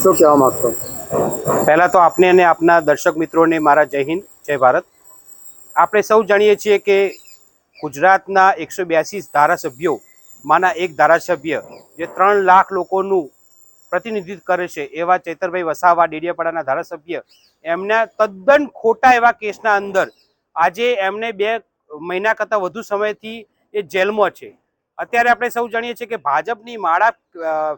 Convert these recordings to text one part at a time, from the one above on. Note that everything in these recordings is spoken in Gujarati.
શું કહેવા માંગશો? પહેલાં તો આપને અને આપના દર્શક મિત્રોને મારા જય હિન્દ, જય ભારત. આપણે સૌ જાણીએ છીએ કે ગુજરાતના 182 ધારાસભ્યોમાંના એક ધારાસભ્ય જે 3 લાખ લોકોનું પ્રતિનિધિત્વ કરે છે એવા ચૈતરભાઈ વસાવા, ડેડિયાપાડાના ધારાસભ્ય, એમના તદ્દન ખોટા એવા કેસના અંદર આજે એમને 2 મહિના કરતાં વધુ સમયથી એ જેલમાં છે. અત્યારે આપણે સૌ જાણીએ છીએ કે ભાજપની માળા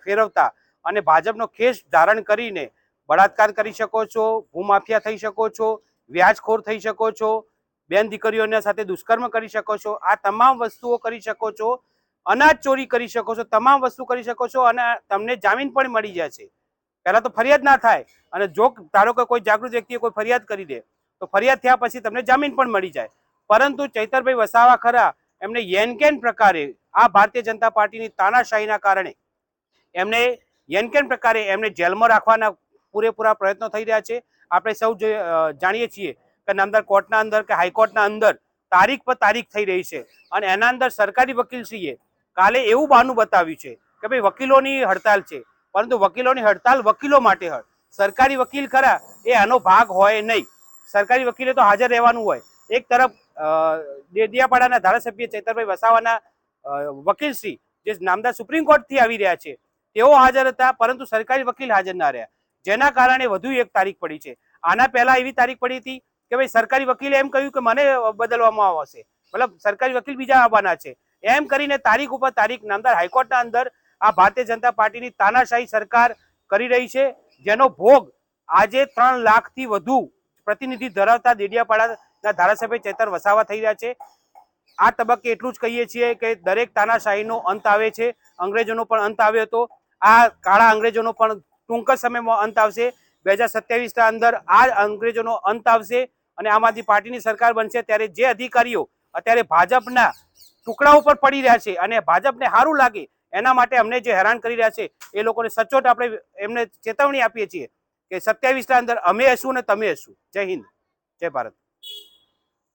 ફેરવતા અને ભાજપનો ખેસ ધારણ કરીને બળાત્કાર કરી શકો છો, ભૂમાફિયા થઈ શકો છો, વ્યાજખોર થઈ શકો છો, બેન દીકરીઓના સાથે દુષ્કર્મ કરી શકો છો, આ તમામ વસ્તુઓ કરી શકો છો, અનાજ ચોરી કરી શકો છો, તમામ વસ્તુ કરી શકો છો અને તમને જામીન પણ મળી જશે. પહેલાં તો ફરિયાદ ના થાય, અને જો ધારો કે કોઈ જાગૃત વ્યક્તિએ કોઈ ફરિયાદ કરી દે તો ફરિયાદ થયા પછી તમને જામીન પણ મળી જાય. પરંતુ ચૈતરભાઈ વસાવા ખરા, એમને યેનકેન પ્રકારે આ ભારતીય જનતા પાર્ટીની તાનાશાહીના કારણે એમને યેનકેન પ્રકારે એમને જેલમાં રાખવાના પૂરેપૂરા પ્રયત્નો થઈ રહ્યા છે. આપણે સૌ જાણીએ છીએ કે નામદાર કોર્ટના અંદર કે હાઈકોર્ટના અંદર તારીખ પર તારીખ થઈ રહી છે અને એના અંદર સરકારી વકીલશ્રીએ કાલે એવું બહાનું બતાવ્યું છે કે ભાઈ વકીલોની હડતાલ છે, પરંતુ વકીલોની હડતાલ વકીલો માટે હોય. સરકારી વકીલ ખરા એ આનો ભાગ હોય નહીં. સરકારી વકીલે તો હાજર રહેવાનું હોય. એક તરફ ડેડિયાપાડાના ધારાસભ્ય ચૈતરભાઈ વસાવાના વકીલશ્રી જે નામદાર સુપ્રીમ કોર્ટથી આવી રહ્યા છે તેઓ હાજર હતા, પરંતુ સરકારી વકીલ હાજર ના રહ્યા, જેના કારણે વધુ એક તારીખ પડી છે. આના પહેલા એવી તારીખ પડી હતી કે ભાઈ સરકારી વકીલે એમ કહ્યું કે મને બદલવામાં આવશે, મતલબ સરકારી વકીલ બીજા આવવાના છે. એમ કરીને તારીખ ઉપર તારીખ નામદાર હાઈકોર્ટના અંદર આ ભારતીય જનતા પાર્ટીની તાનાશાહી સરકાર કરી રહી છે, જેનો ભોગ આજે 3 લાખથી વધુ પ્રતિનિધિ ધરાવતા ડેડિયાપાડાના ધારાસભ્ય ચૈતર વસાવા થઈ રહ્યા છે. આ તબક્કે એટલું જ કહીએ છીએ કે દરેક તાનાશાહીનો અંત આવે છે. અંગ્રેજોનો પણ અંત આવ્યો હતો, આ કાળા અંગ્રેજોનો પણ ટૂંક જ સમયમાં અંત આવશે. 2027ના અંદર આ અંગ્રેજોનો અંત આવશે અને આમ આદમી પાર્ટીની સરકાર બનશે. ત્યારે જે અધિકારીઓ અત્યારે ભાજપના ટુકડા ઉપર પડી રહ્યા છે અને ભાજપને સારું લાગે એના માટે અમને જે હેરાન કરી રહ્યા છે એ લોકોને સચોટ આપણે એમને ચેતવણી આપીએ છીએ કે 27ના અંદર અમે હશું ને તમે હશું. જય હિન્દ, જય ભારત.